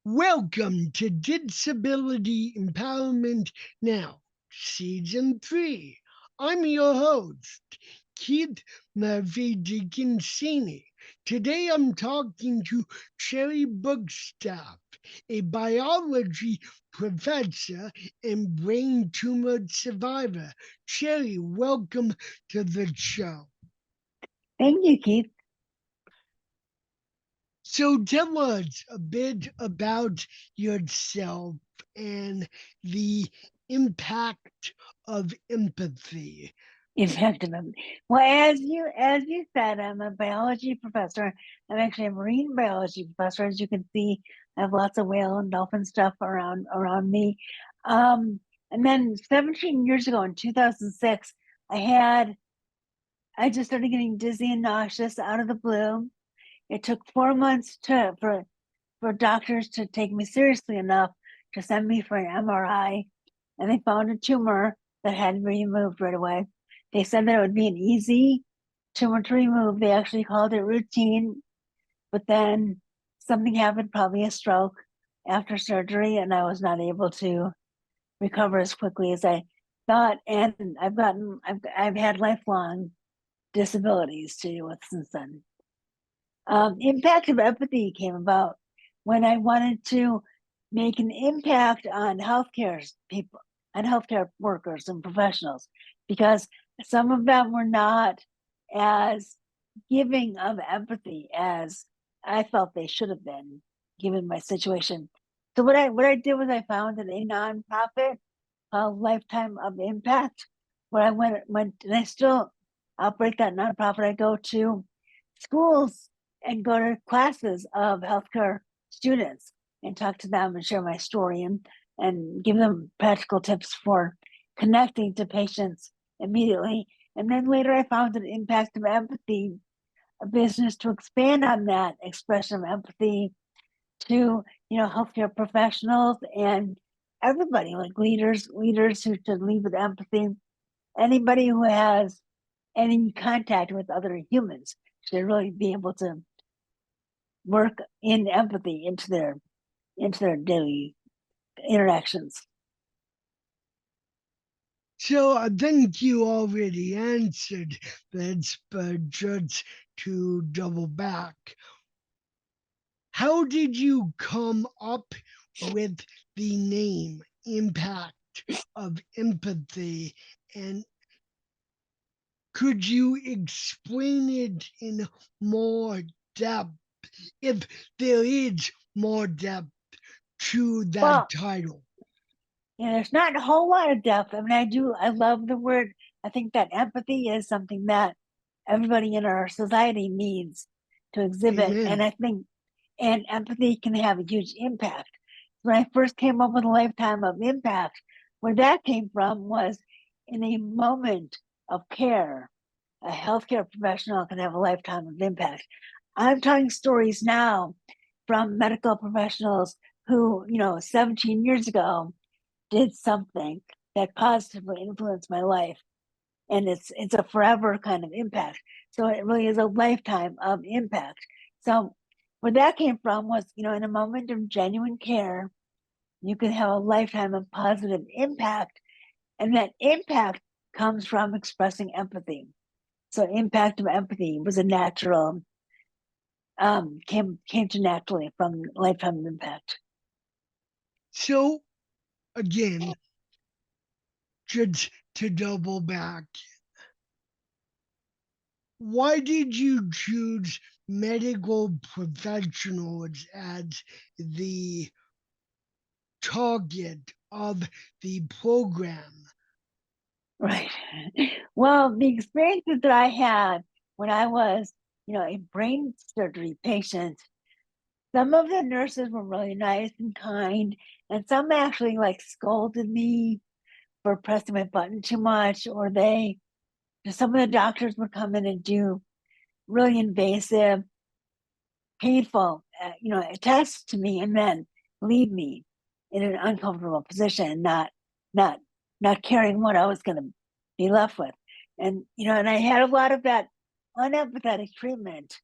Welcome to Disability Empowerment Now, Season 3. I'm your host, Keith Murphy Dickinsini. Today I'm talking to Shari Bookstaff, a biology professor and brain tumor survivor. Shari, welcome to the show. Thank you, Keith. So tell us a bit about yourself and the impact of empathy. Effectively. Well, as you said, I'm a biology professor. I'm actually a marine biology professor. As you can see, I have lots of whale and dolphin stuff around me. And then 17 years ago, in 2006, I just started getting dizzy and nauseous out of the blue. It took 4 months for doctors to take me seriously enough to send me for an MRI, and they found a tumor that had to be removed right away. They said that it would be an easy tumor to remove. They actually called it routine, but then something happened, probably a stroke after surgery, and I was not able to recover as quickly as I thought. And I've had lifelong disabilities to deal with since then. Impact of empathy came about when I wanted to make an impact on healthcare people, on healthcare workers and professionals, because some of them were not as giving of empathy as I felt they should have been, given my situation. So what I did was I founded a nonprofit called Lifetime of Impact, where I went and I still operate that nonprofit. I go to schools and go to classes of healthcare students and talk to them and share my story and give them practical tips for connecting to patients immediately. And then later I found an impact of empathy, a business to expand on that expression of empathy to, healthcare professionals and everybody, like leaders who should lead with empathy. Anybody who has any contact with other humans should really be able to work in empathy into their daily interactions. So I think you already answered this, but just to double back, how did you come up with the name Impact of Empathy? And could you explain it in more depth, if there is more depth to that Well, title? there's not a whole lot of depth. I mean, I love the word. I think that empathy is something that everybody in our society needs to exhibit. And Amen. I think, and empathy can have a huge impact. When I first came up with a lifetime of impact, where that came from was in a moment of care. A healthcare professional can have a lifetime of impact. I'm telling stories now from medical professionals who, 17 years ago did something that positively influenced my life. And it's a forever kind of impact. So it really is a lifetime of impact. So where that came from was, in a moment of genuine care, you can have a lifetime of positive impact. And that impact comes from expressing empathy. So impact of empathy was a natural, came to naturally from lifetime impact. So, again, just to double back, why did you choose medical professionals as the target of the program? Right. Well, the experiences that I had when I was, a brain surgery patient, some of the nurses were really nice and kind, and some actually like scolded me for pressing my button too much, or some of the doctors would come in and do really invasive, painful, tests to me, and then leave me in an uncomfortable position, not not caring what I was going to be left with. And and I had a lot of that unempathetic treatment,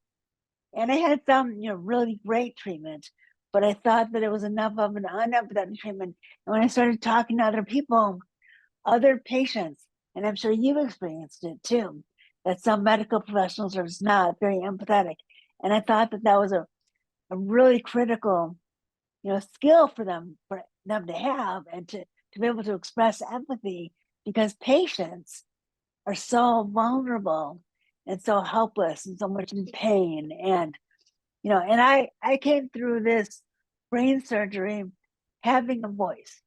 and I had some really great treatment. but I thought that it was enough of an unempathetic treatment. And when I started talking to other people, other patients, and I'm sure you've experienced it too, that some medical professionals are just not very empathetic. And I thought that that was a really critical, skill for them to have, and to be able to express empathy, because patients are so vulnerable and so helpless and so much in pain. And and I came through this brain surgery having a voice,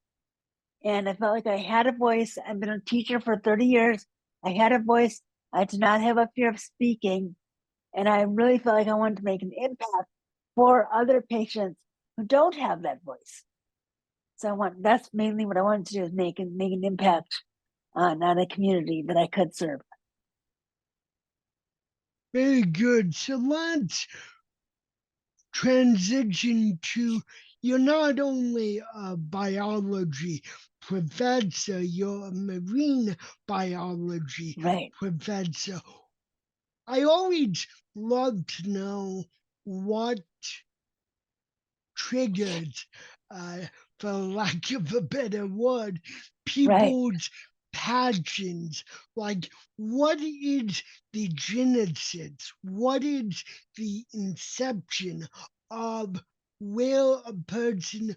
and I felt like I had a voice. I've been a teacher for 30 years. I had a voice. I did not have a fear of speaking, and I really felt like I wanted to make an impact for other patients who don't have that voice. So that's mainly what I wanted to do, is make an impact on a community that I could serve. Very good. So let's transition to, you're not only a biology professor, you're a marine biology Right. professor. I always love to know what triggers, for lack of a better word, Right. people's passions. Like, what is the genesis? What is the inception of where a person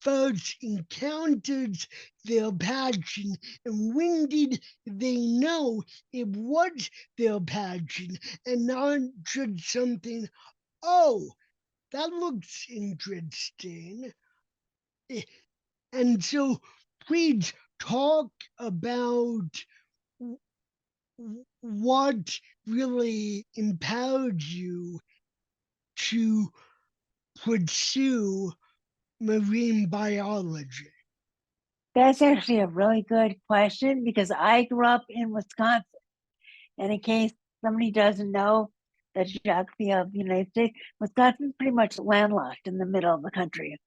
first encounters their passion, and when did they know it was their passion and not just something, oh, that looks interesting. And so please talk about what really empowered you to pursue marine biology. That's actually a really good question, because I grew up in Wisconsin. And in case somebody doesn't know the geography of the United States, Wisconsin's pretty much landlocked in the middle of the country.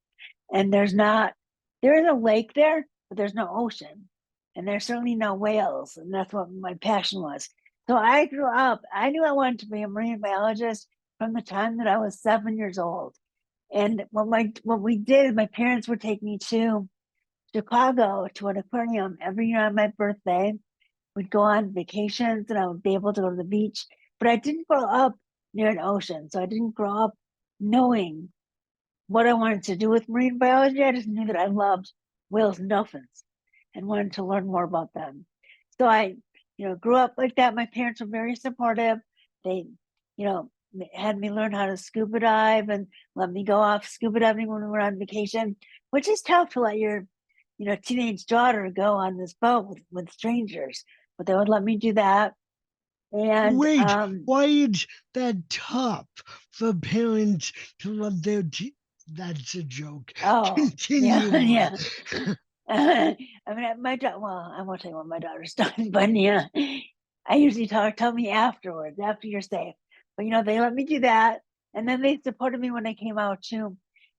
And there is a lake there, but there's no ocean. And there's certainly no whales. And that's what my passion was. So I grew up, I knew I wanted to be a marine biologist from the time that I was 7 years old. And what we did, my parents would take me to Chicago to an aquarium every year on my birthday. We'd go on vacations and I would be able to go to the beach. But I didn't grow up near an ocean. So I didn't grow up knowing what I wanted to do with marine biology. I just knew that I loved whales and dolphins and wanted to learn more about them. So I, grew up like that. My parents were very supportive. They, had me learn how to scuba dive and let me go off scuba diving when we were on vacation, which is tough to let your, teenage daughter go on this boat with strangers. But they would let me do that. And Wait, why is that tough for parents to let their that's a joke. oh Continue yeah, on. yeah. I mean, my daughter. Well, I won't tell you what my daughter's done, but yeah, I usually tell me afterwards, after you're safe. But they let me do that, and then they supported me when I came out to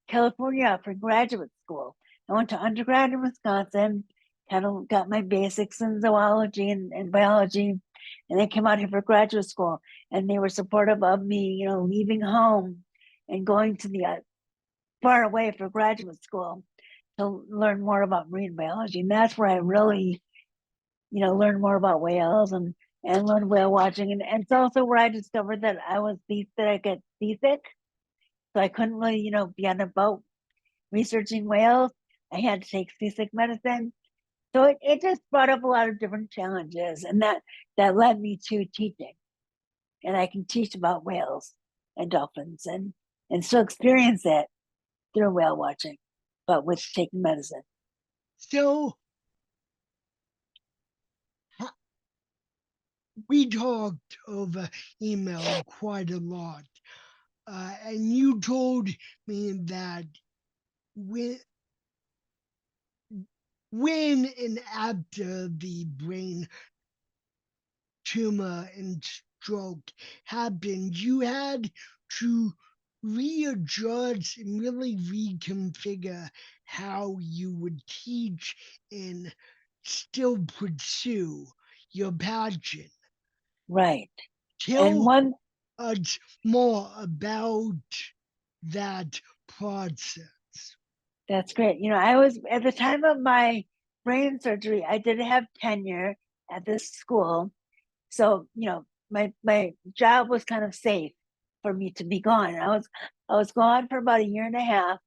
California for graduate school. I went to undergrad in Wisconsin, kind of got my basics in zoology and biology, and then came out here for graduate school. And they were supportive of me, leaving home and going to the far away for graduate school to learn more about marine biology. And that's where I really, learned more about whales and learned whale watching. And it's also where I discovered that that I get seasick. So I couldn't really, be on a boat researching whales. I had to take seasick medicine. So it just brought up a lot of different challenges, and that led me to teaching. And I can teach about whales and dolphins and still experience it through whale watching, but with taking medicine. So we talked over email quite a lot, and you told me that when, when and after the brain tumor and stroke happened, you had to readjust and really reconfigure how you would teach and still pursue your passion. Right. And Tell one us more about that process. That's great. I was at the time of my brain surgery, I did have tenure at this school. So, my job was kind of safe for me to be gone. I was gone for about a year and a half.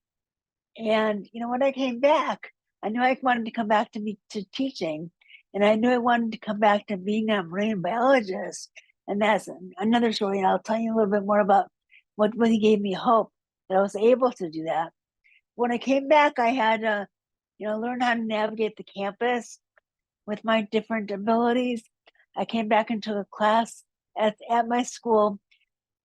And when I came back, I knew I wanted to come back to teaching, and I knew I wanted to come back to being a marine biologist. And that's another story. And I'll tell you a little bit more about what really gave me hope that I was able to do that. When I came back, I had to, learn how to navigate the campus with my different abilities. I came back into a class at my school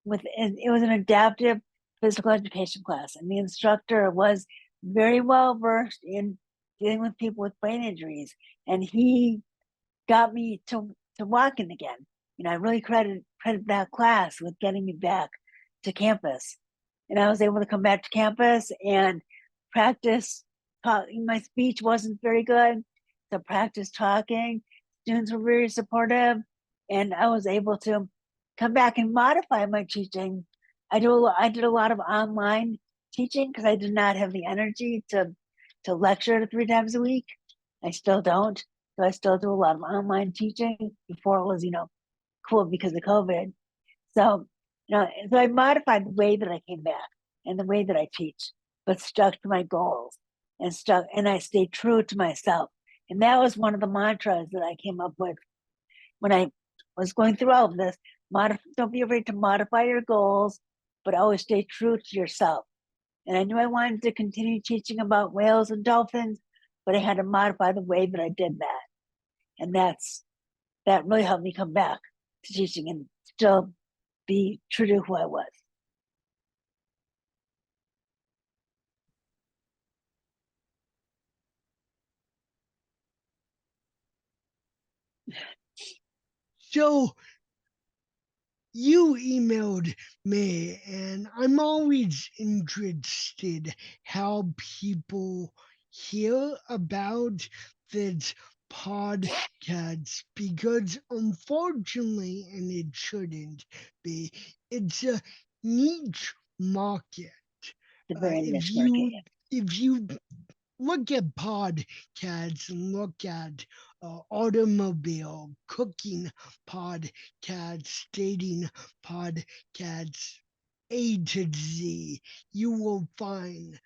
it was an adaptive physical education class, and the instructor was very well versed in dealing with people with brain injuries, and he got me to walking again. I really credit that class with getting me back to campus, and I was able to come back to campus and practice talking. My speech wasn't very good, so practice talking. Students were very supportive, and I was able to come back and modify my teaching. I did a lot of online teaching because I did not have the energy to lecture 3 times a week. I still don't. So I still do a lot of online teaching before it was, cool because of COVID. So, so I modified the way that I came back and the way that I teach, but stuck to my goals and I stayed true to myself. And that was one of the mantras that I came up with when I was going through all of this. Don't be afraid to modify your goals, but always stay true to yourself. And I knew I wanted to continue teaching about whales and dolphins, but I had to modify the way that I did that. And that really helped me come back to teaching and still be true to who I was. So you emailed me, and I'm always interested how people hear about this podcast because unfortunately, and it shouldn't be, it's a niche market. It's a very If niche market. you look at podcasts and look at automobile cooking podcasts, dating podcasts, A to Z, you will find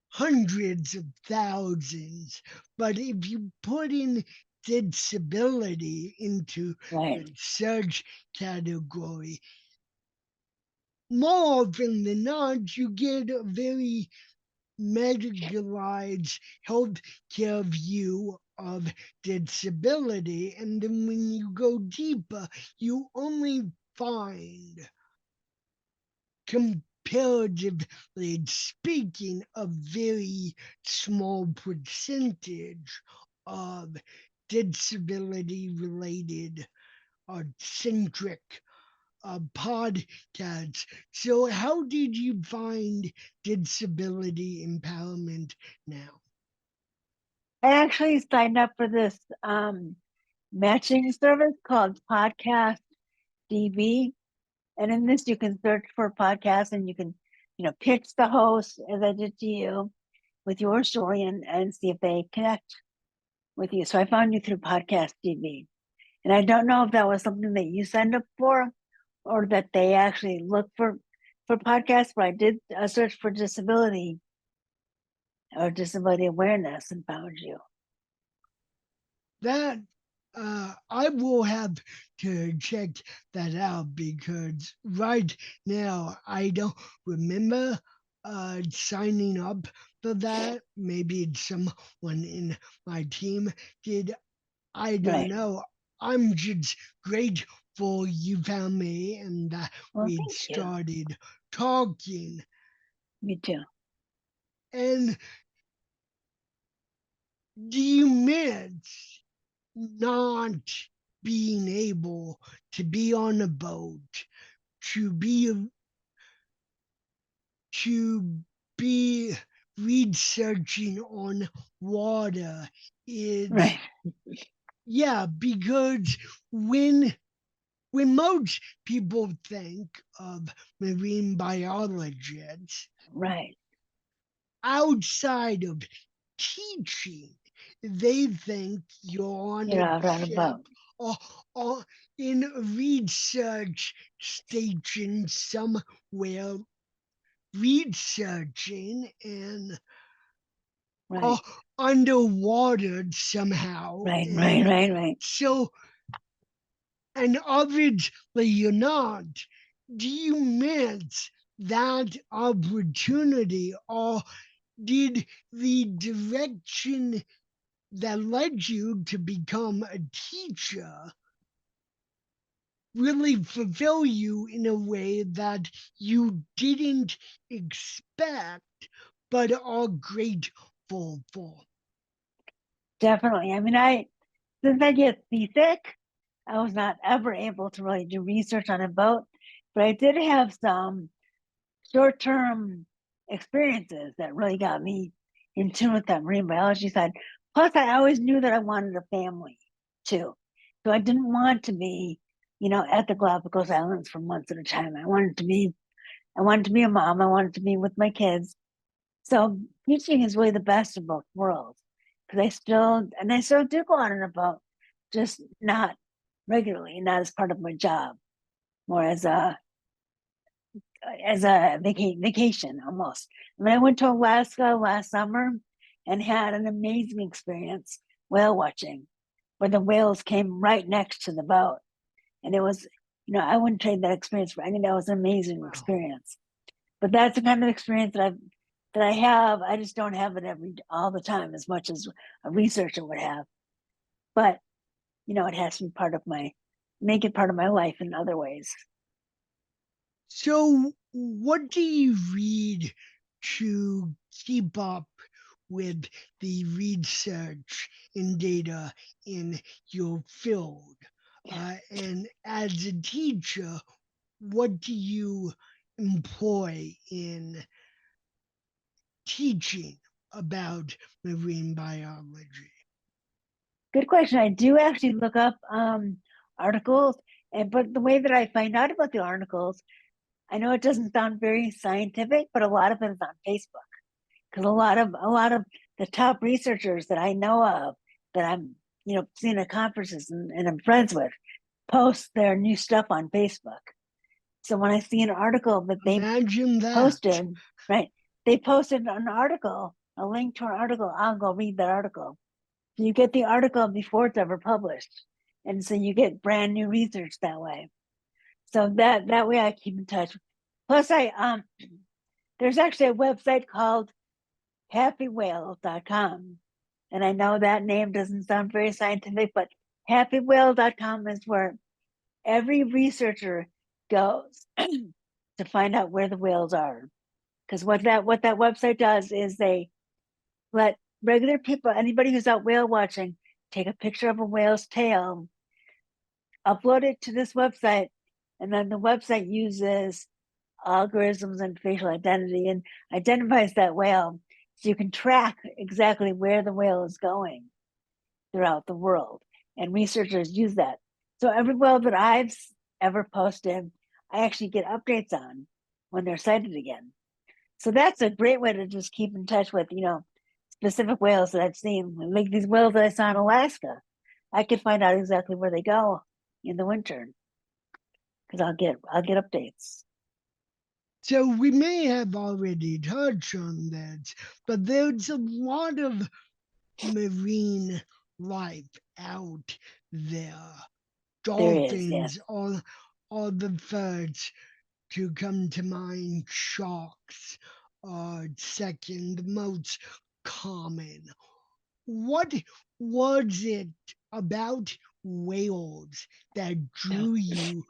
hundreds of thousands. But if you put in disability into Right. the search category, more often than not, you get a very medicalized healthcare view of disability. And then when you go deeper, you only find, comparatively speaking, a very small percentage of disability related or centric podcasts. So, how did you find disability empowerment now? I actually signed up for this matching service called Podcast DB. And in this, you can search for podcasts and you can, pitch the host as I did to you with your story and see if they connect with you. So I found you through Podcast DB. And I don't know if that was something that you signed up for or that they actually look for podcasts, but I did a search for disability or disability awareness and found you. That I will have to check that out because right now I don't remember signing up for that. Maybe it's someone in my team did. I don't Right. know. I'm just grateful you found me and that Well, we'd thank you. started talking. Me too. And do you miss not being able to be on a boat, to to be researching on water is, Right. yeah, because when most people think of marine biologists, Right. outside of teaching, they think you're on You're a out on a ship boat. or, or in a research station somewhere researching and or Right, underwater somehow. right, right, And right, right. so, and obviously you're not. Do you miss that opportunity, or did the direction that led you to become a teacher really fulfill you in a way that you didn't expect but are grateful for? Definitely. I mean, I since I get seasick, I was not ever able to really do research on a boat, but I did have some short-term experiences that really got me in tune with that marine biology side. Plus, I always knew that I wanted a family too. So I didn't want to be, at the Galapagos Islands for months at a time. I wanted to be a mom. I wanted to be with my kids. So teaching is really the best of both worlds because I still do go on in a boat, just not regularly, not as part of my job, more as a vacation almost. I mean, I went to Alaska last summer and had an amazing experience whale watching, where the whales came right next to the boat, and it was, I wouldn't trade that experience for. I think that was an amazing Wow. experience. But that's the kind of experience that I have. I just don't have it all the time as much as a researcher would have. But it has to be make it part of my life in other ways. So, what do you read to keep up with the research and data in your field? And as a teacher, what do you employ in teaching about marine biology? Good question. I do actually look up articles, but the way that I find out about the articles, I know it doesn't sound very scientific, but a lot of it is on Facebook because a lot of the top researchers that I know of that I'm seeing at conferences and I'm friends with post their new stuff on Facebook. So when I see an article that they Imagine that. posted, right, they posted an article, a link to an article, I'll go read that article. So you get the article before it's ever published. And so you get brand new research that way. So that way I keep in touch. Plus there's actually a website called happywhale.com. And I know that name doesn't sound very scientific, but happywhale.com is where every researcher goes to find out where the whales are. Because what that website does is they let regular people, anybody who's out whale watching, take a picture of a whale's tail, upload it to this website, and then the website uses algorithms and facial identity and identifies that whale so you can track exactly where the whale is going throughout the world. And researchers use that. So every whale that I've ever posted, I actually get updates on when they're sighted again. So that's a great way to just keep in touch with, specific whales that I've seen. Like these whales that I saw in Alaska, I could find out exactly where they go in the winter because I'll get updates. So we may have already touched on that, but there's a lot of marine life out there. There is, Dolphins, yes. all the birds to come to mind. Sharks are second most common. What was it about whales that drew you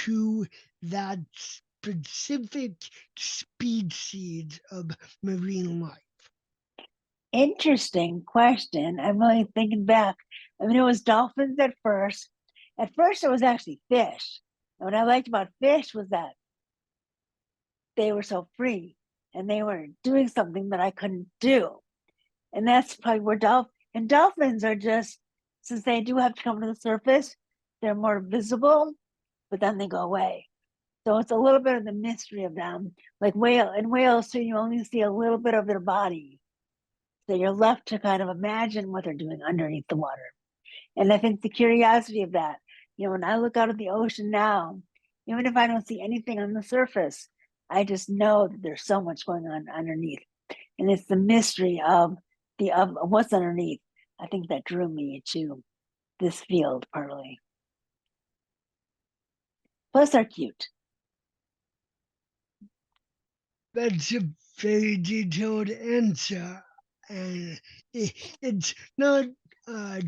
to that specific species of marine life? Interesting question. I'm really thinking back. I mean, it was dolphins at first. At first, it was actually fish. And what I liked about fish was that they were so free and they were doing something that I couldn't do. And that's probably where dolphins are just, since they do have to come to the surface, they're more visible, but then they go away. So it's a little bit of the mystery of them. Like whales, so you only see a little bit of their body. So you're left to kind of imagine what they're doing underneath the water. And I think the curiosity of that, when I look out at the ocean now, even if I don't see anything on the surface, I just know that there's so much going on underneath. And it's the mystery of what's underneath. I think that drew me to this field partly. Plus, they're cute. That's a very detailed answer, and it's not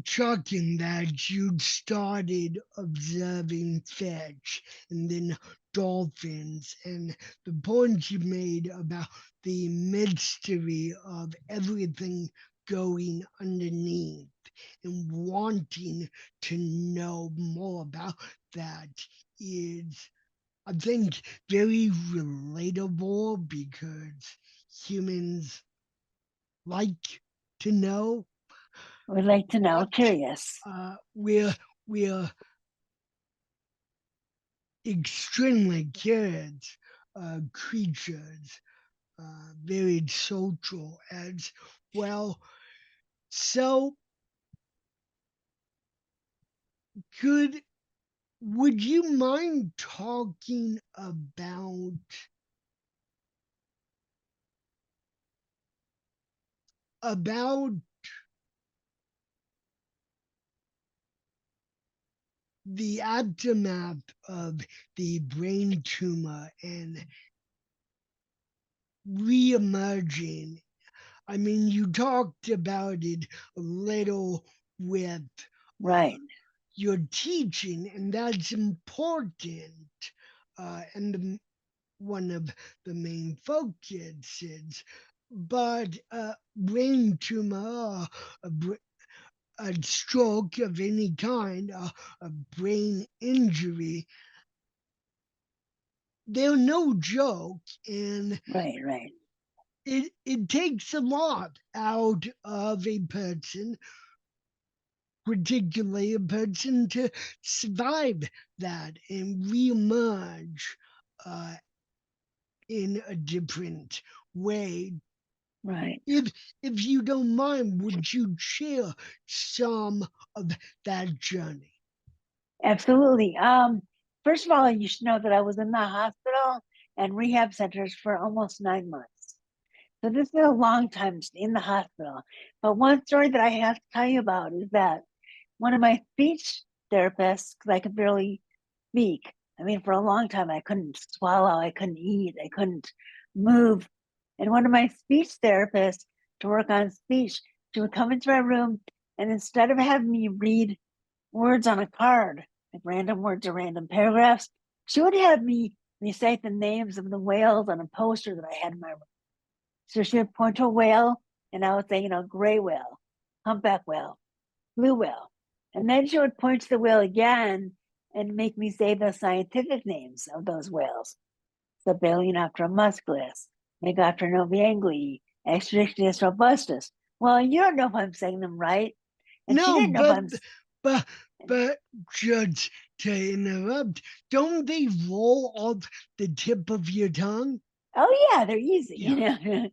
shocking that you started observing fish and then dolphins, and the point you made about the mystery of everything going underneath and wanting to know more about that is, I think, very relatable because humans like to know, We'd like to know, but curious. we're extremely curious creatures, very social as well. So, could would you mind talking about the aftermath of the brain tumor and reemerging? I mean, you talked about it a little with uh, Right, your teaching, and that's important. And one of the main focuses. But brain tumor, a, a stroke of any kind, a brain injury, they're no joke, and right. it takes a lot out of a person, particularly a person, to survive that and reemerge uh, in a different way. Right. If you don't mind, would you share some of that journey? Absolutely. First of all, you should know that I was in the hospital and rehab centers for almost 9 months. So this is a long time in the hospital. But one story that I have to tell you about is that one of my speech therapists, because I could barely speak. I mean, for a long time, I couldn't swallow, I couldn't eat, I couldn't move. And one of my speech therapists, to work on speech, she would come into my room, and instead of having me read words on a card, like random words or random paragraphs, she would have me recite the names of the whales on a poster that I had in my room. So she would point to a whale, and I would say, gray whale, humpback whale, blue whale. And then she would point to the whale again and make me say the scientific names of those whales. So Balaenoptera musculus, Megoptera noviangli, Extraditionis robustus. Well, you don't know if I'm saying them right. And she No, didn't know if I'm. but but just to interrupt, don't they roll off the tip of your tongue? Oh yeah, they're easy, Yeah.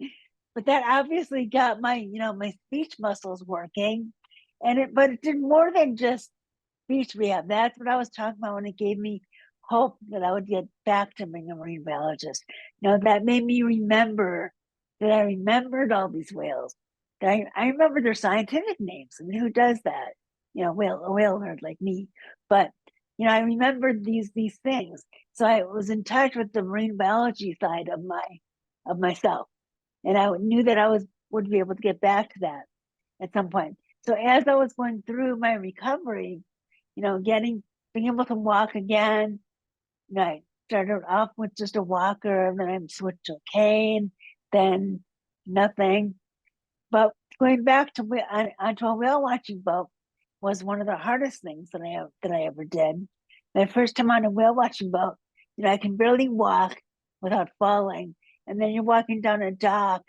But that obviously got my speech muscles working, but it did more than just speech rehab. That's what I was talking about when it gave me hope that I would get back to being a marine biologist. That made me remember that I remembered all these whales. That I remember their scientific names. I mean, who does that? A whale nerd like me. But I remembered these things. So I was in touch with the marine biology side of myself, and I knew that would be able to get back to that at some point. So as I was going through my recovery, being able to walk again, I started off with just a walker, then I switched to a cane, then nothing. But going back to onto a whale watching boat was one of the hardest things that I ever did. My first time on a whale watching boat, I can barely walk without falling, and then you're walking down a dock,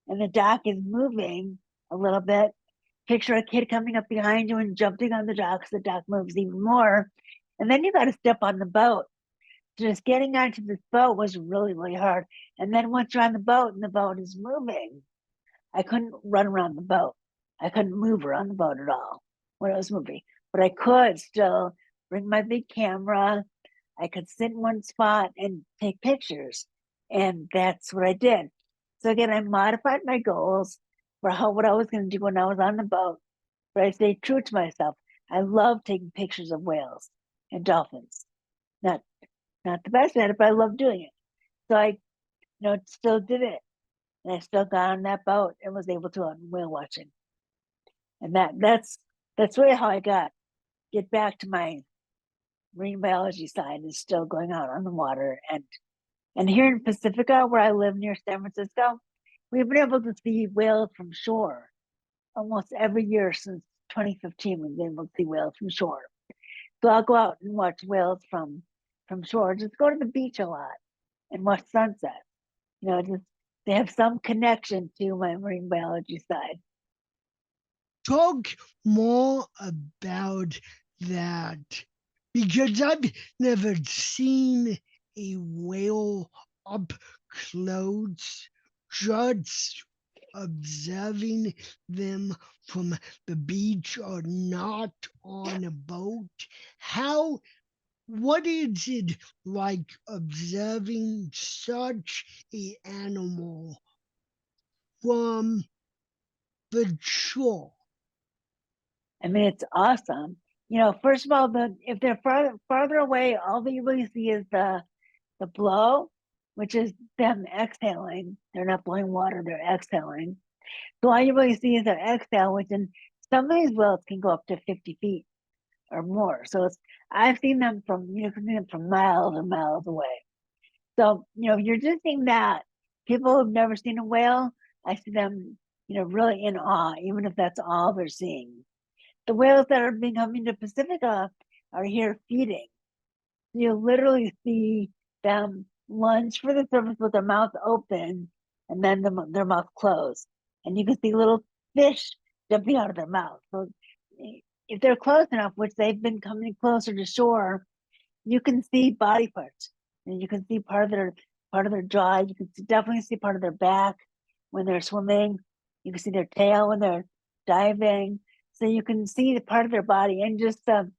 and the dock is moving a little bit. Picture a kid coming up behind you and jumping on the dock, so the dock moves even more, and then you got to step on the boat. Just getting onto this boat was really, really hard. And then once you're on the boat and the boat is moving, I couldn't run around the boat. I couldn't move around the boat at all when it was moving. But I could still bring my big camera. I could sit in one spot and take pictures. And that's what I did. So again, I modified my goals for what I was going to do when I was on the boat. But I stayed true to myself. I love taking pictures of whales and dolphins. Not not the best at it, but I love doing it. So I, still did it. And I still got on that boat and was able to go whale watching. And that's really how I get back to my marine biology side is still going out on the water. And here in Pacifica, where I live near San Francisco, we've been able to see whales from shore almost every year since 2015. We've been able to see whales from shore. So I'll go out and watch whales from shore. Just go to the beach a lot and watch sunsets. Just they have some connection to my marine biology side. Talk more about that because I've never seen a whale up close, just observing them from the beach or not on a boat. How what is it like observing such a animal from the shore? I mean, it's awesome. First of all, if they're farther away, all that you really see is the blow, which is them exhaling. They're not blowing water; they're exhaling. So all you really see is their exhale, which in some of these whales can go up to 50 feet or more. So I've seen them can see them from miles and miles away. So you're just seeing that. People who've never seen a whale, I see them, really in awe, even if that's all they're seeing. The whales that are being coming to Pacifica are here feeding. You literally see them lunge for the surface with their mouth open and then their mouth closed. And you can see little fish jumping out of their mouth. So if they're close enough, which they've been coming closer to shore, you can see body parts. And you can see part of their jaw. You can definitely see part of their back when they're swimming. You can see their tail when they're diving. So you can see the part of their body and just the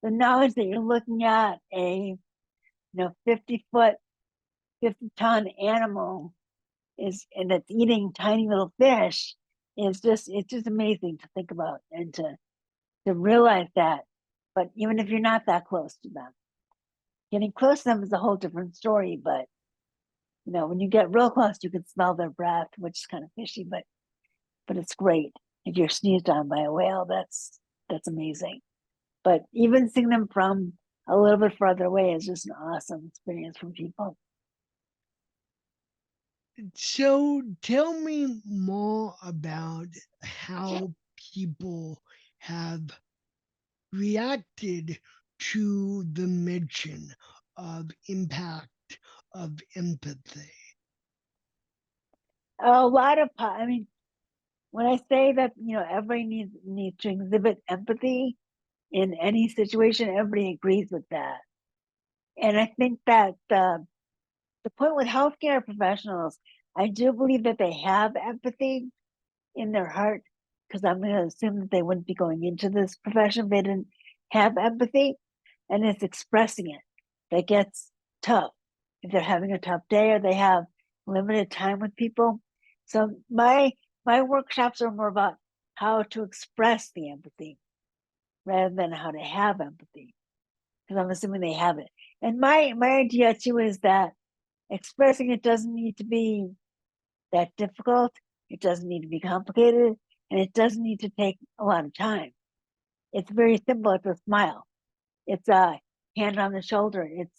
knowledge that you're looking at a 50-foot, 50-ton animal and that's eating tiny little fish it's just amazing to think about and to realize that. But even if you're not that close to them, getting close to them is a whole different story. But when you get real close, you can smell their breath, which is kind of fishy, but it's great. If you're sneezed on by a whale, that's amazing. But even seeing them from a little bit farther away is just an awesome experience for people. So tell me more about how people have reacted to the mention of impact of empathy. A lot of, I mean, when I say that, everybody needs to exhibit empathy in any situation, everybody agrees with that. And I think that the point with healthcare professionals, I do believe that they have empathy in their heart, because I'm going to assume that they wouldn't be going into this profession if they didn't have empathy, and it's expressing it that gets tough if they're having a tough day or they have limited time with people. So my workshops are more about how to express the empathy rather than how to have empathy, because I'm assuming they have it. And my idea too is that expressing it doesn't need to be that difficult. It doesn't need to be complicated, and it doesn't need to take a lot of time. It's very simple. It's a smile. It's a hand on the shoulder. It's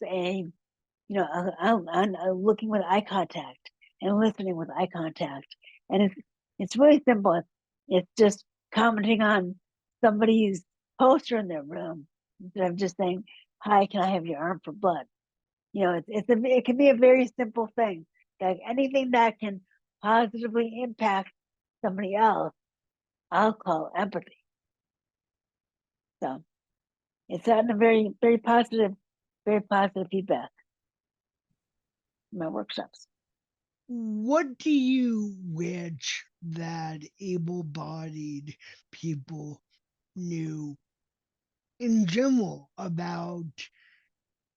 looking with eye contact and listening with eye contact. And it's really simple. It's just commenting on somebody's poster in their room instead of just saying, "Hi, can I have your arm for blood?" It can be a very simple thing. Like anything that can positively impact somebody else, I'll call empathy. So it's had a very, very positive feedback. in my workshops. What do you wish that able-bodied people knew in general about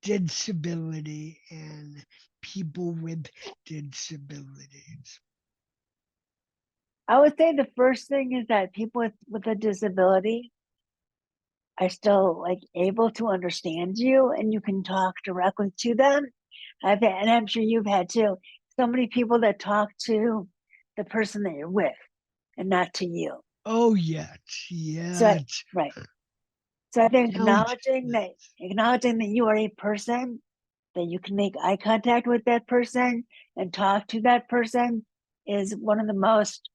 disability and people with disabilities? I would say the first thing is that people with a disability are still like able to understand you and you can talk directly to them. And I'm sure you've had too, so many people that talk to the person that you're with and not to you. Oh, yes, So yes. right. So I think Countless. acknowledging that you are a person, that you can make eye contact with that person and talk to that person is one of the most,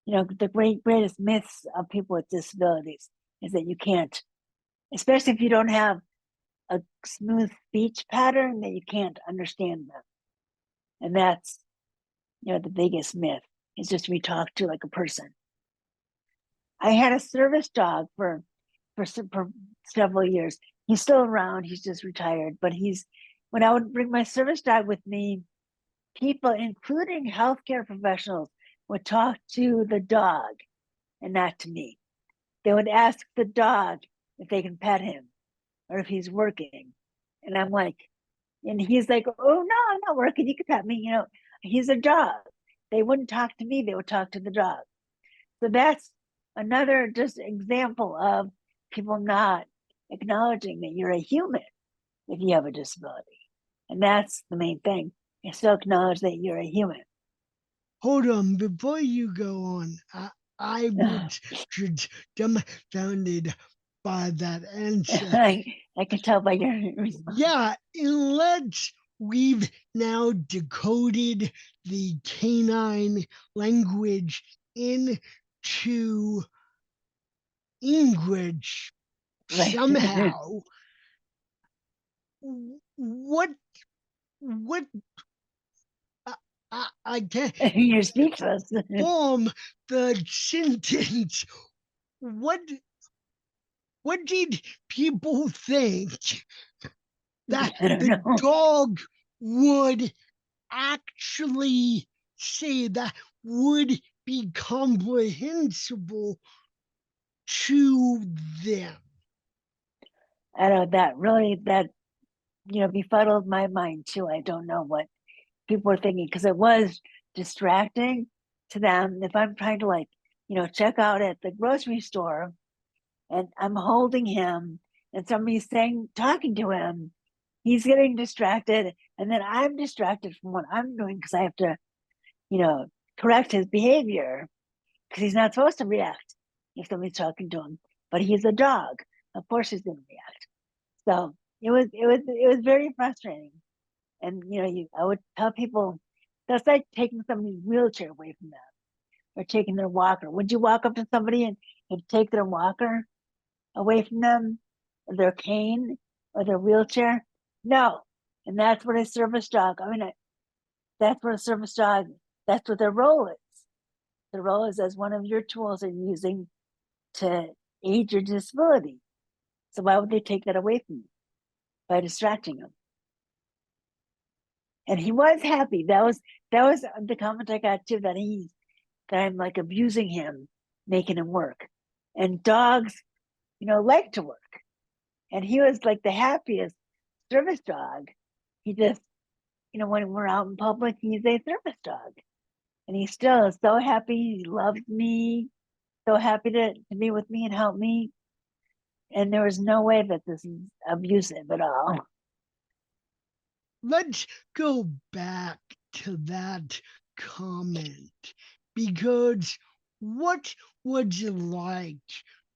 the greatest myths of people with disabilities is that you can't, especially if you don't have a smooth speech pattern, that you can't understand them. And that's, the biggest myth is just we talk to like a person. I had a service dog for several years. He's still around. He's just retired. But when I would bring my service dog with me, people, including healthcare professionals, would talk to the dog and not to me. They would ask the dog if they can pet him or if he's working. And I'm like, and he's like, oh, no, I'm not working. You can pet me. He's a dog. They wouldn't talk to me. They would talk to the dog. So that's another just example of people not acknowledging that you're a human if you have a disability. And that's the main thing, is to acknowledge that you're a human. Hold on, before you go on, I was just dumbfounded by that answer. I can tell by your response. Yeah, unless we've now decoded the canine language into English Right. somehow, what what I can't You're speechless. form the sentence. What what did people think that I don't the know. dog would actually say that would be comprehensible to them? I know that befuddled my mind too. I don't know what people were thinking because it was distracting to them. If I'm trying to check out at the grocery store and I'm holding him and somebody's talking to him, he's getting distracted. And then I'm distracted from what I'm doing because I have to, correct his behavior because he's not supposed to react if somebody's talking to him. But he's a dog. Of course he's going to react. So it was very frustrating. And I would tell people that's like taking somebody's wheelchair away from them or taking their walker. Would you walk up to somebody and take their walker away from them, or their cane, or their wheelchair? No. And that's what a service dog. That's what a service dog. That's what their role is. The role is as one of your tools they're using to aid your disability. So why would they take that away from you by distracting them? And he was happy. That was the comment I got too, that I'm like abusing him, making him work. And dogs, like to work. And he was like the happiest service dog. He just, when we're out in public, he's a service dog. And he still is so happy. He loves me, so happy to be with me and help me. And there was no way that this is abusive at all. Let's go back to that comment because what would you like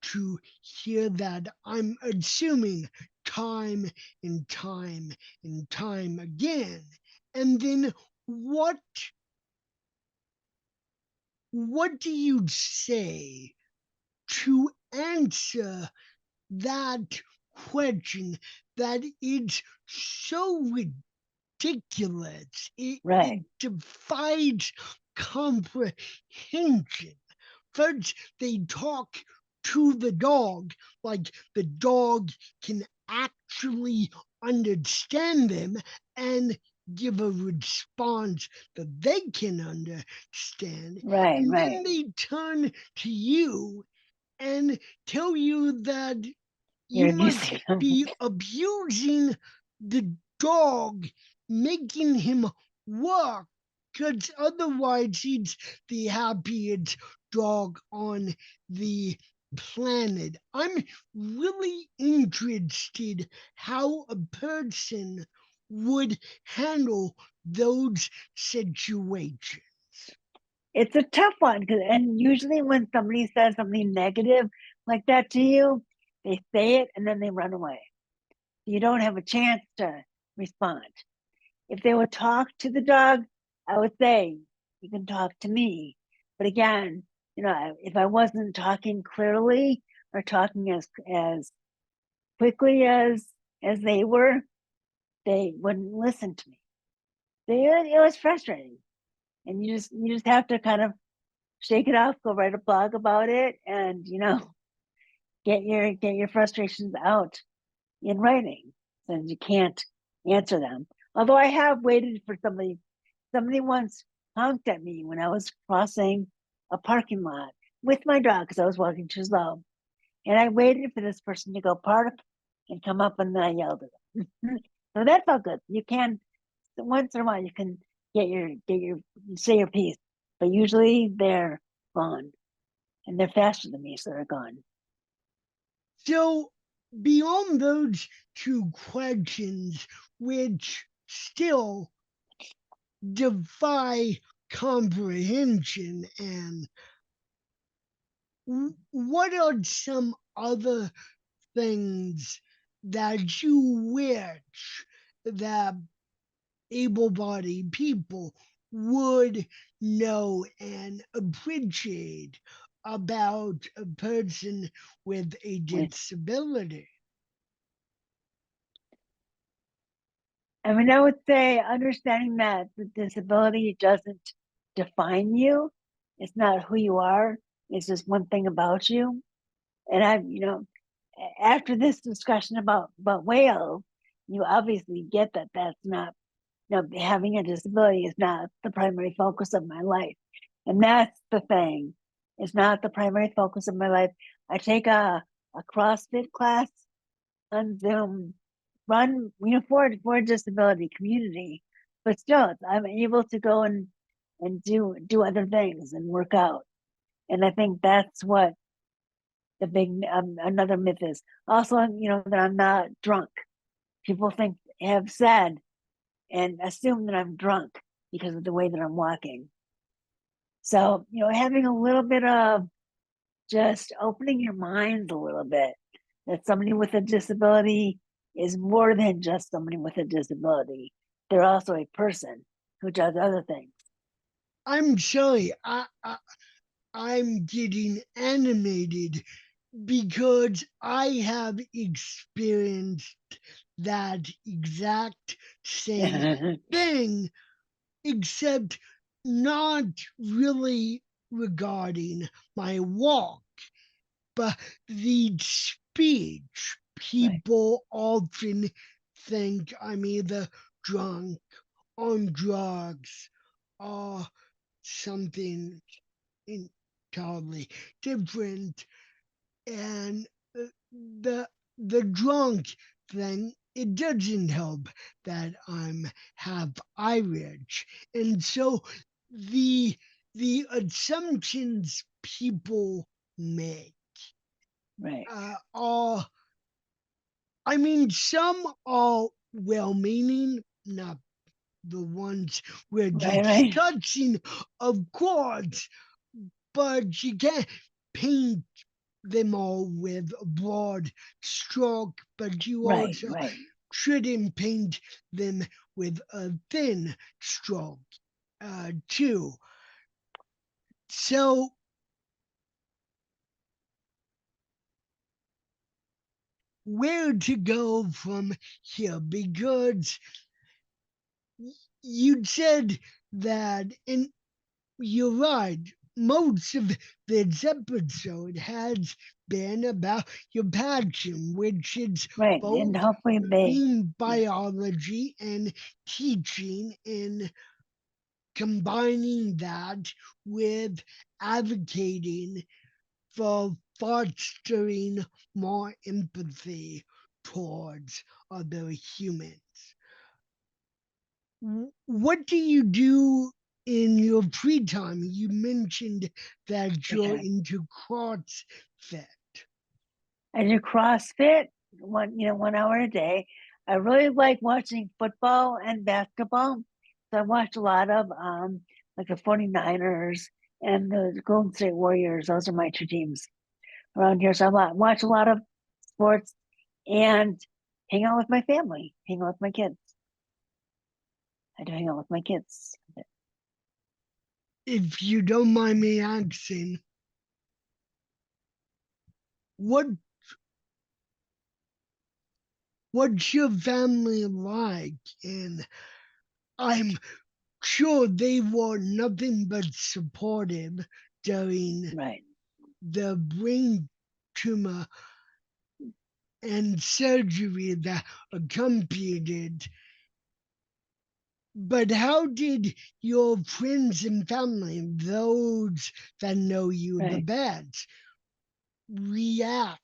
to hear that? I'm assuming time and time and time again. And then what do you say to answer that question that is so ridiculous? It Right. defies comprehension. First, they talk to the dog like the dog can actually understand them, and give a response that they can understand. Right, And right. then they turn to you and tell you that You're you must abusing them. be abusing the dog, making him work, because otherwise he's the happiest dog on the planet. I'm really interested how a person would handle those situations. It's a tough one, and usually when somebody says something negative like that to you, they say it and then they run away. You don't have a chance to respond. If they would talk to the dog, I would say, you can talk to me. But again, if I wasn't talking clearly or talking as quickly as they were, they wouldn't listen to me. It was frustrating. And you just have to kind of shake it off, go write a blog about it, and get your frustrations out in writing, since you can't answer them. Although I have waited for somebody. Somebody once honked at me when I was crossing a parking lot with my dog because I was walking too slow, and I waited for this person to go park and come up, and then I yelled at them. So that felt good. You can once in a while you can get your say your piece, but usually they're gone, and they're faster than me, so they're gone. So, beyond those two questions, which still defy comprehension, and what are some other things that you wish that able-bodied people would know and appreciate about a person with a With disability? I mean, I would say understanding that the disability doesn't define you. It's not who you are. It's just one thing about you. And after this discussion about whales, you obviously get that that's not, having a disability is not the primary focus of my life. And that's the thing. It's not the primary focus of my life. I take a CrossFit class on Zoom, run, for a disability community, but still, I'm able to go and do other things and work out. And I think that's what the big another myth is. Also, that I'm not drunk. People have said and assume that I'm drunk because of the way that I'm walking. So, having a little bit of just opening your minds a little bit, that somebody with a disability is more than just somebody with a disability. They're also a person who does other things. I'm sorry, I'm getting animated because I have experienced that exact same thing, except not really regarding my walk, but the speech. Right, People often think I'm either drunk, on drugs, or something entirely different. And the the drunk thing, it doesn't help that I'm half Irish, and so the the assumptions people make right, are, I mean, some are well-meaning, not the ones we're right, right, discussing, of course, but you can't paint them all with a broad stroke, but you right, also right. shouldn't paint them with a thin stroke, too. So, where to go from here? Because you said that, and you're right, most of this episode has been about your passion, which is Right. both And hopefully marine yeah, biology and teaching, and combining that with advocating for fostering more empathy towards other humans. What do you do in your free time? You mentioned that you're okay. into CrossFit. I do CrossFit 1 hour a day. I really like watching football and basketball. So I watch a lot of like the 49ers and the Golden State Warriors. Those are my two teams around here. So I watch a lot of sports and hang out with my family, hang out with my kids. I do hang out with my kids. If you don't mind me asking, what what's your family like? And I'm sure they were nothing but supportive during Right, the brain tumor and surgery that accompanied it. But how did your friends and family, those that know you the right, best, react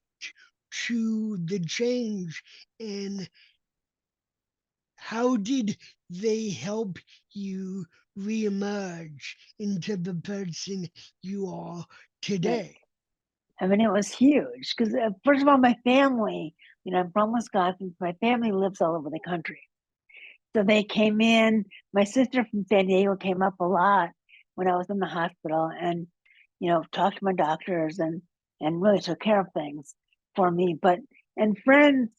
to the change, and how did they help you reemerge into the person you are right. today? I mean, it was huge because, first of all, my family, I'm from Wisconsin. My family lives all over the country. So they came in. My sister from San Diego came up a lot when I was in the hospital and, talked to my doctors and really took care of things for me. And friends,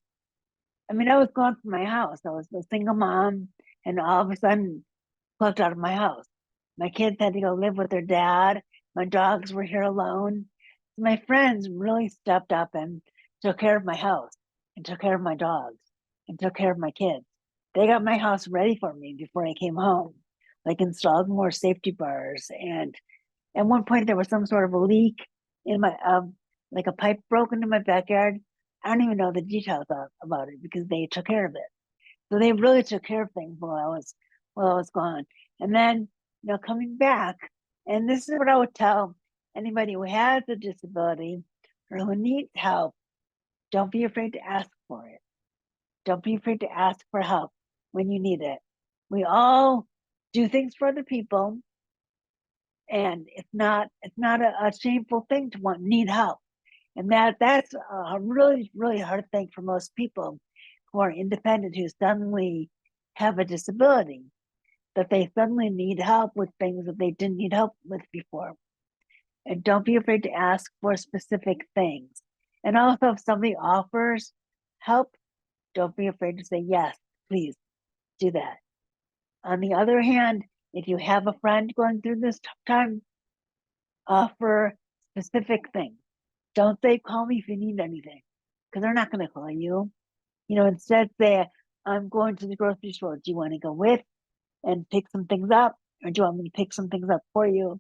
I mean, I was gone from my house. I was a single mom and all of a sudden plucked out of my house. My kids had to go live with their dad. My dogs were here alone. So my friends really stepped up and took care of my house and took care of my dogs and took care of my kids. They got my house ready for me before I came home, like installed more safety bars. And at one point, there was some sort of a leak in my, like a pipe broke into my backyard. I don't even know the details about it because they took care of it. So they really took care of things while I was gone. And then, coming back, and this is what I would tell anybody who has a disability or who needs help, don't be afraid to ask for it. Don't be afraid to ask for help when you need it. We all do things for other people, and it's not a shameful thing to need help. And that's a really, really hard thing for most people who are independent, who suddenly have a disability, that they suddenly need help with things that they didn't need help with before. And don't be afraid to ask for specific things. And also, if somebody offers help, don't be afraid to say, yes, please do that. On the other hand, if you have a friend going through this tough time, offer specific things. Don't say, call me if you need anything, because they're not going to call you. Instead say, I'm going to the grocery store. Do you want to go with and pick some things up? Or do you want me to pick some things up for you?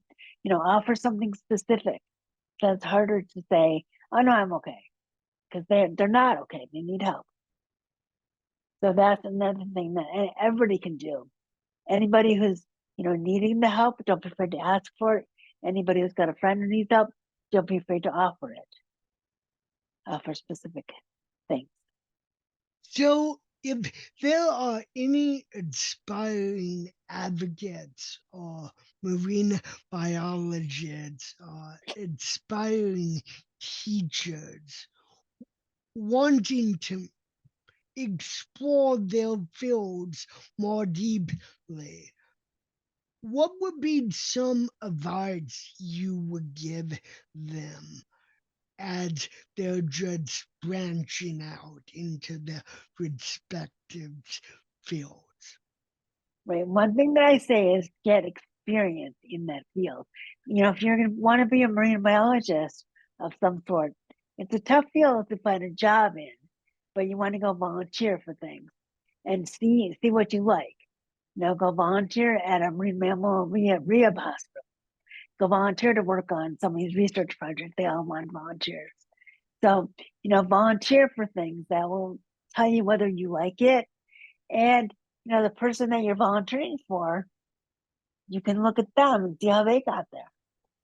Offer something specific. That's harder to say, oh no, I'm okay. Because they're not okay. They need help. So that's another thing that everybody can do. Anybody who's, needing the help, don't be afraid to ask for it. Anybody who's got a friend who needs help, don't be afraid to offer it. Offer specific things. So, if there are any inspiring advocates or marine biologists or inspiring teachers wanting to explore their fields more deeply, what would be some advice you would give them as they're just branching out into their respective fields? Right. One thing that I say is get experience in that field. If you're going to want to be a marine biologist of some sort, it's a tough field to find a job in, but you want to go volunteer for things and see what you like. Go volunteer at a marine mammal rehab hospital. go volunteer to work on somebody's research project. They all want volunteers. So, volunteer for things that will tell you whether you like it. And, the person that you're volunteering for, you can look at them and see how they got there.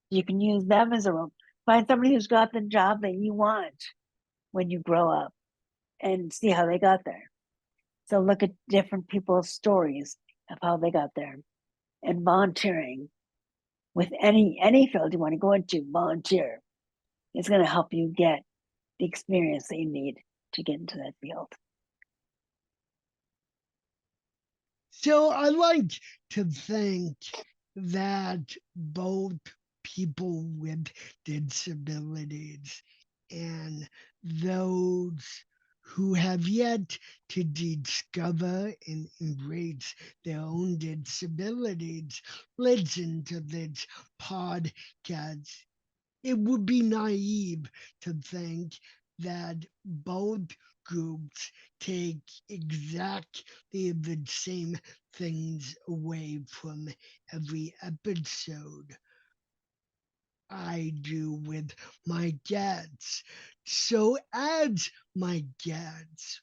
You can use them as a role. Find somebody who's got the job that you want when you grow up and see how they got there. So look at different people's stories of how they got there. And volunteering with any field you want to go into, volunteer. It's going to help you get the experience that you need to get into that field. So I like to think that both people with disabilities and those who have yet to discover and embrace their own disabilities listen to this podcast. It would be naive to think that both groups take exactly the same things away from every episode I do with my guests. So, as my guests,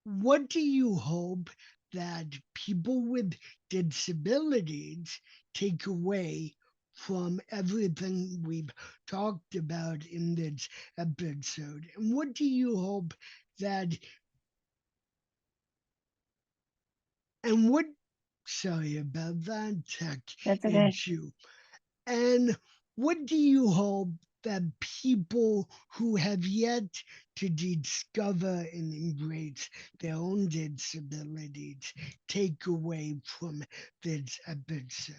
what do you hope that people with disabilities take away from everything we've talked about in this episode? And what do you hope that, and what, sorry about that tech That's okay. issue. And what do you hope that people who have yet to discover and embrace their own disabilities take away from this episode?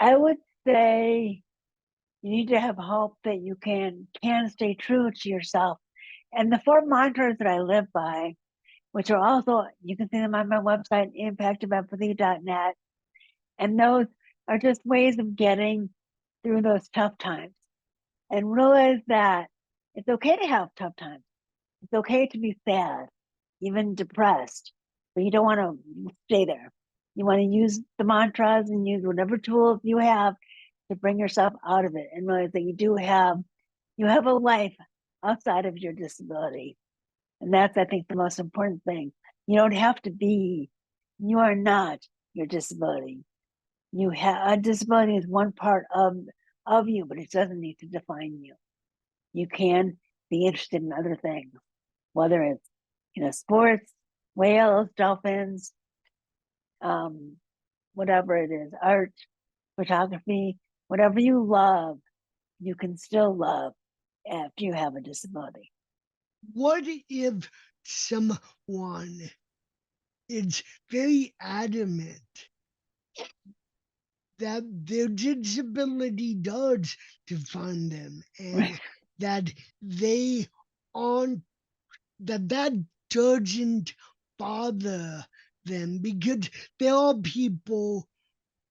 I would say you need to have hope that you can stay true to yourself. And the 4 mantras that I live by, which are also, you can see them on my website, impactofempathy.net. And those are just ways of getting through those tough times. And realize that it's okay to have tough times. It's okay to be sad, even depressed, but you don't want to stay there. You want to use the mantras and use whatever tools you have to bring yourself out of it and realize that you have a life outside of your disability. And that's, I think, the most important thing. You don't have to be, you are not your disability. You have a disability is one part of you, but it doesn't need to define you. You can be interested in other things, whether it's sports, whales, dolphins, whatever it is, art, photography, whatever you love, you can still love after you have a disability. What if someone is very adamant that their disability does define them and that they aren't, that doesn't bother them because there are people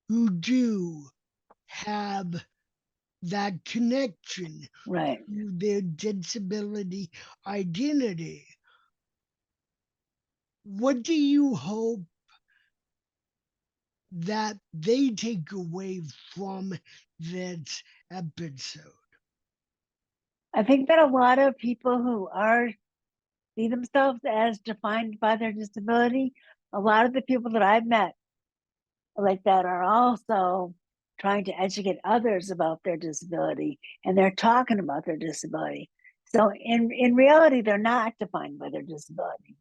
who do have that connection Right. to their disability identity. What do you hope that they take away from this episode? I think that a lot of people who see themselves as defined by their disability, a lot of the people that I've met like that are also trying to educate others about their disability, and they're talking about their disability. So in reality, they're not defined by their disability.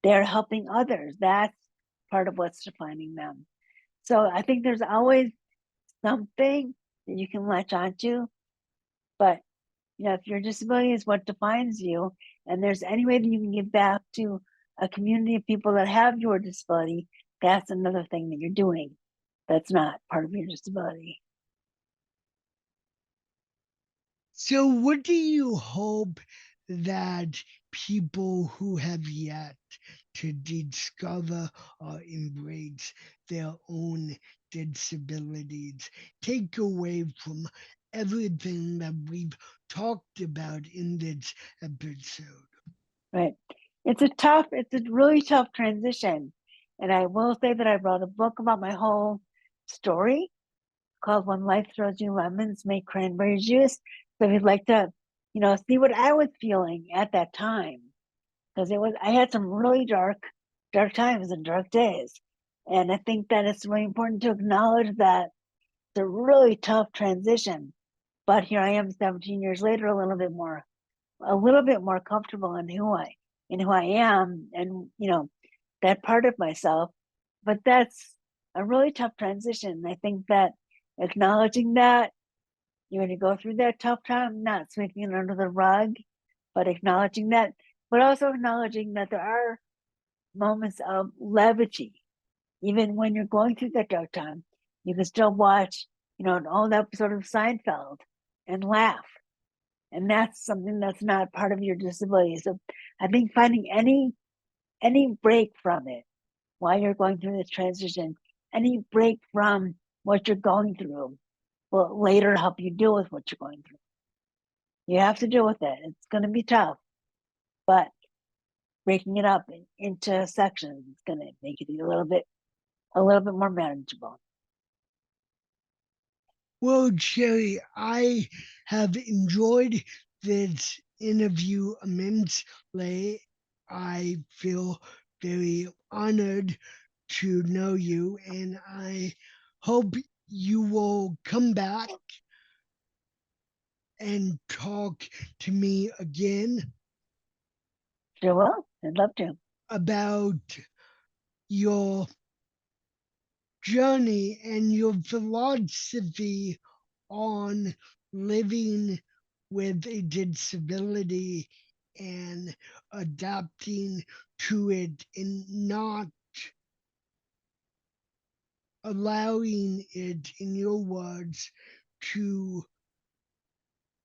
They're helping others. That's part of what's defining them. So I think there's always something that you can latch onto, but if your disability is what defines you, and there's any way that you can give back to a community of people that have your disability, that's another thing that you're doing that's not part of your disability. So, what do you hope that people who have yet to discover or embrace their own disabilities take away from everything that we've talked about in this episode? Right. It's a really tough transition. And I will say that I wrote a book about my whole story called When Life Throws You Lemons, Make Cranberry Juice. So if you'd like to, see what I was feeling at that time, because I had some really dark times and dark days. And I think that it's really important to acknowledge that it's a really tough transition. But here I am 17 years later, a little bit more comfortable in who I am, and that part of myself. But that's a really tough transition. I think that acknowledging that you're going to go through that tough time, not sweeping it under the rug, but acknowledging that, but also acknowledging that there are moments of levity. Even when you're going through that dark time, you can still watch, an old episode of Seinfeld and laugh. And that's something that's not part of your disability. So I think finding any break from it while you're going through this transition, any break from what you're going through will later help you deal with what you're going through. You have to deal with it. It's going to be tough, but breaking it up into sections is going to make it a little bit more manageable. Well, Shari, I have enjoyed this interview immensely. I feel very honored to know you, and I hope you will come back and talk to me again Sure will. I'd love to. about your journey and your philosophy on living with a disability and adapting to it and not allowing it, in your words, to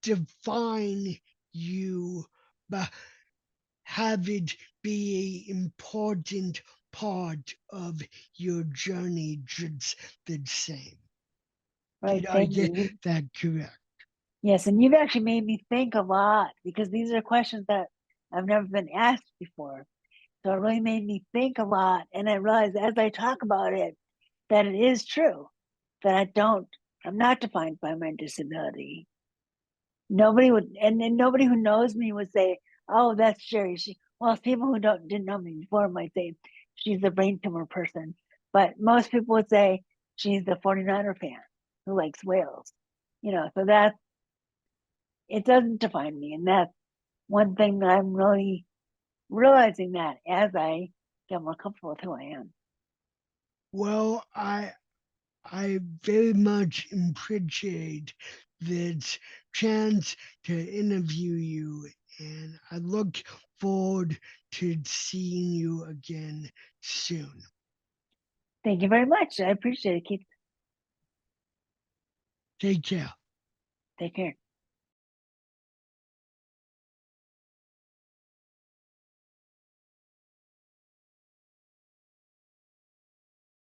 define you, but have it be an important part of your journey just the same. Right. Did I Thank get you. that correct? Yes, and you've actually made me think a lot, because these are questions that I've never been asked before. So it really made me think a lot. And I realized as I talk about it that it is true that I'm not defined by my disability. Nobody would, and nobody who knows me would say, "Oh, that's Shari." Well, people who didn't know me before might say she's a brain tumor person, but most people would say she's the 49er fan who likes whales. So that it doesn't define me, and that's one thing that I'm really realizing that as I get more comfortable with who I am. Well, I very much appreciate this chance to interview you, and I look forward to seeing you again soon. Thank you very much. I appreciate it, Keith. Take care. Take care.